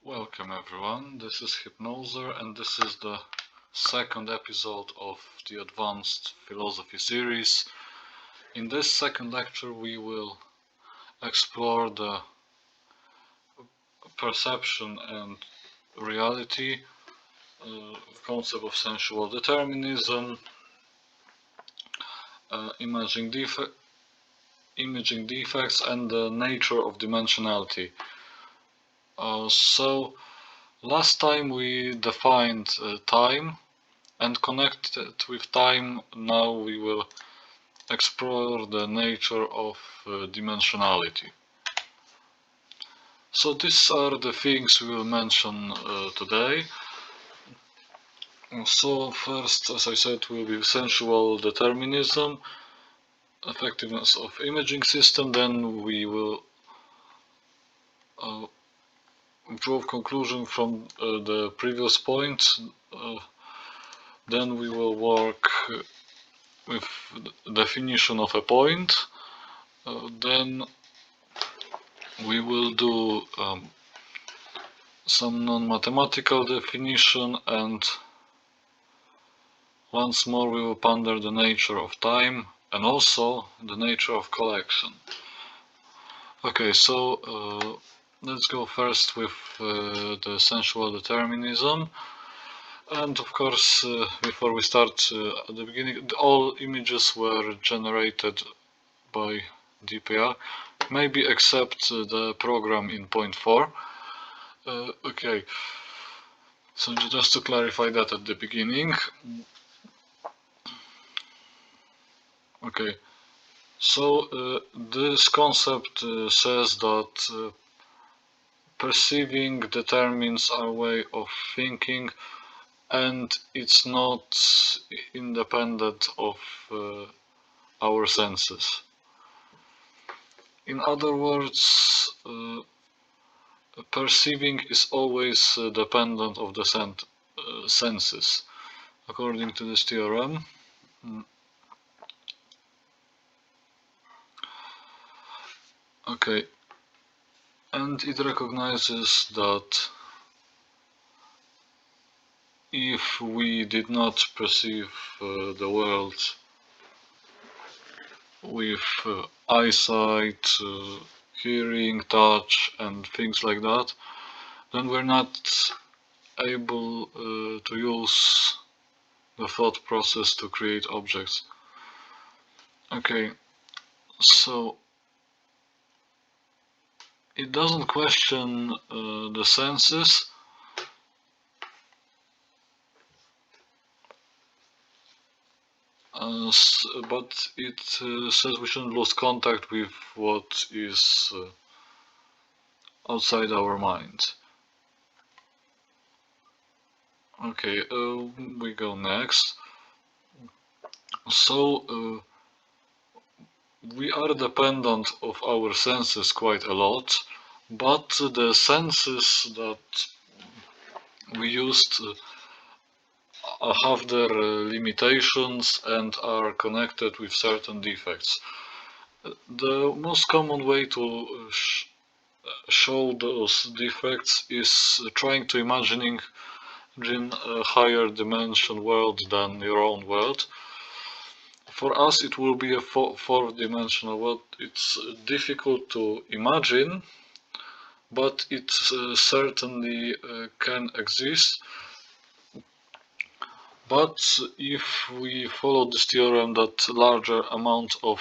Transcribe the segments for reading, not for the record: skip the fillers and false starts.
Welcome everyone, this is Hypnoser and this is the second episode of the Advanced Philosophy series. In this second lecture we will explore the perception and reality, concept of sensual determinism, imaging defects and the nature of dimensionality. So last time we defined time and connected with time. Now we will explore the nature of dimensionality. So these are the things we will mention today. So first, as I said, will be sensual determinism, effectiveness of imaging system. Then we will draw conclusion from the previous point. Then we will work with definition of a point. Then we will do some non-mathematical definition, and once more we will ponder the nature of time and also the nature of collection. Okay, so let's go first with the sensual determinism. And of course, before we start, at the beginning, all images were generated by DPR, maybe except the program in point 4. Okay, so just to clarify that at the beginning. Okay, so this concept says that perceiving determines our way of thinking, and it's not independent of our senses. In other words, perceiving is always dependent of the senses, according to this theorem. Okay, and it recognizes that if we did not perceive the world with eyesight, hearing, touch and things like that, then we're not able to use the thought process to create objects. Okay, so it doesn't question the senses, but it says we shouldn't lose contact with what is outside our mind. Okay, we go next. So we are dependent of our senses quite a lot, but the senses that we used have their limitations and are connected with certain defects. The most common way to show those defects is trying to imagine a higher dimension world than your own world. For us it will be a fourth-dimensional world. It's difficult to imagine, but it certainly can exist. But if we follow this theorem that larger amount of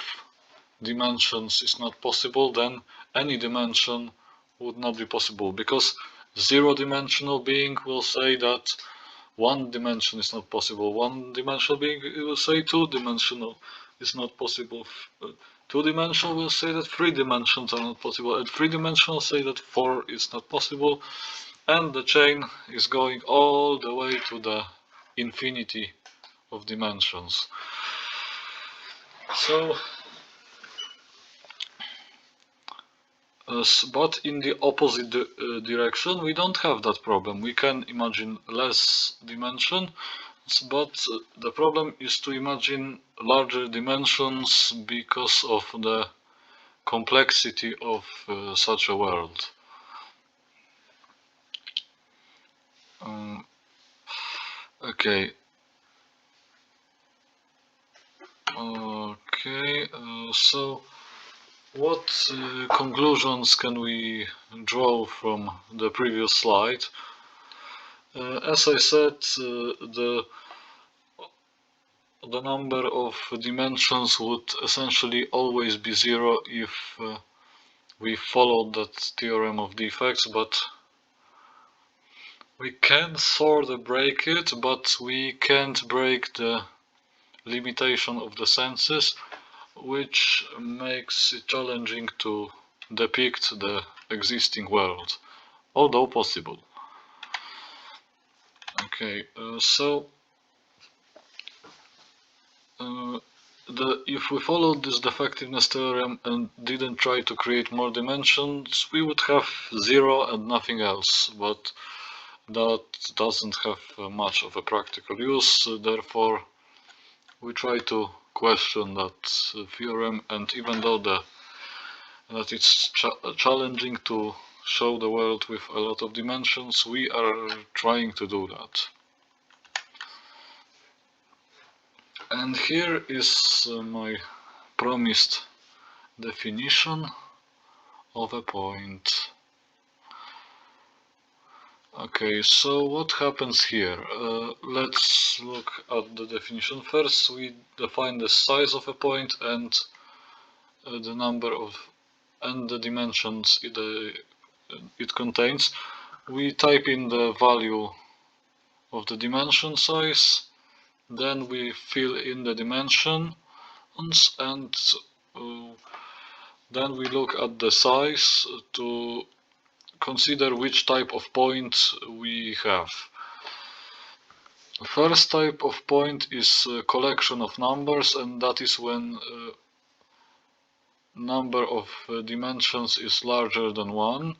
dimensions is not possible, then any dimension would not be possible, because zero-dimensional being will say that one dimension is not possible, one-dimensional being will say two-dimensional is not possible, two-dimensional will say that three dimensions are not possible, and three-dimensional say that four is not possible, and the chain is going all the way to the infinity of dimensions. So but in the opposite direction we don't have that problem. We can imagine less dimensions, but the problem is to imagine larger dimensions because of the complexity of such a world. Okay. Okay. So, what conclusions can we draw from the previous slide? As I said, the number of dimensions would essentially always be zero if we followed that theorem of defects, but we can sort of break it, but we can't break the limitation of the senses, which makes it challenging to depict the existing world, although possible. Okay, so if we followed this defectiveness theorem and didn't try to create more dimensions, we would have zero and nothing else, but that doesn't have much of a practical use, therefore we try to question that theorem, and even though that it's challenging to show the world with a lot of dimensions, we are trying to do that. And here is my promised definition of a point. Okay, so what happens here? Let's look at the definition first. We define the size of a point and the number of and the dimensions it contains. We type in the value of the dimension size, then we fill in the dimensions, and then we look at the size to consider which type of point we have. The first type of point is a collection of numbers, and that is when number of dimensions is larger than 1.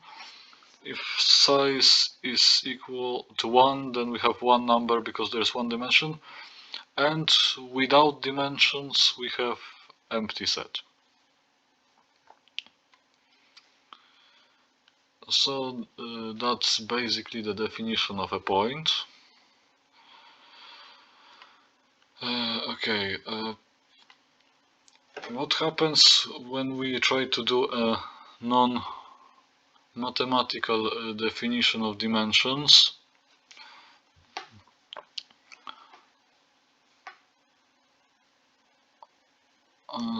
If size is equal to 1, then we have one number because there's one dimension, and without dimensions we have empty set. So that's basically the definition of a point. Okay, what happens when we try to do a non-mathematical definition of dimensions?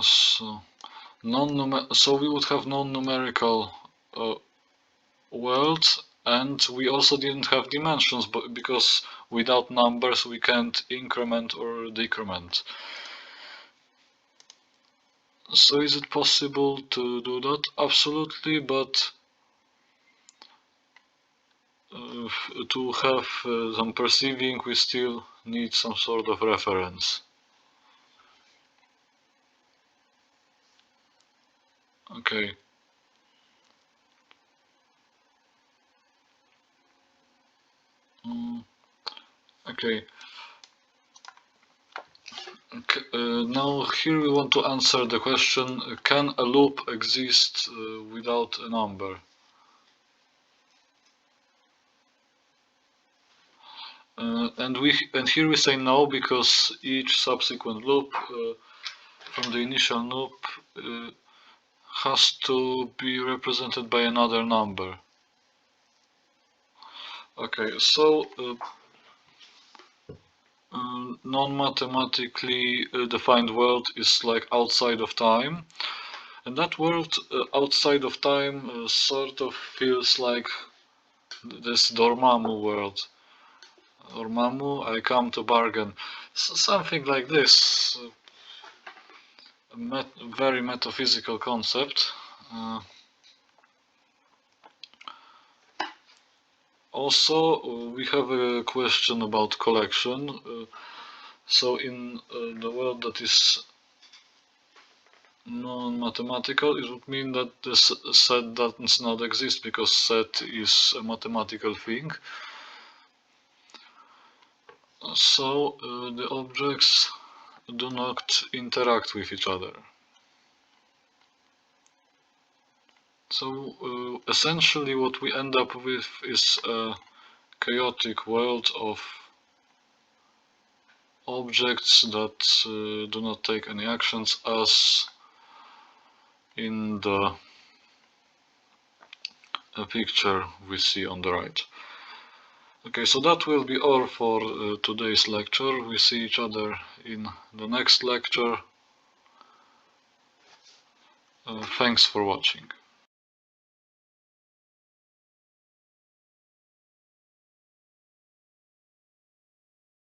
So we would have non-numerical worlds, and we also didn't have dimensions, but because without numbers we can't increment or decrement. So is it possible to do that? Absolutely, but to have some perceiving, we still need some sort of reference. Okay. Okay. Now here we want to answer the question, can a loop exist without a number? And here we say no, because each subsequent loop from the initial loop has to be represented by another number. Okay, so non-mathematically defined world is like outside of time, and that world outside of time sort of feels like this Dormammu world. Dormammu, I come to bargain. Something like this. Very metaphysical concept. Also, we have a question about collection. So in the world that is non-mathematical, it would mean that the set does not exist, because set is a mathematical thing. So the objects do not interact with each other. So essentially what we end up with is a chaotic world of objects that do not take any actions, as in the picture we see on the right. Okay, so that will be all for today's lecture. We see each other in the next lecture. Thanks for watching.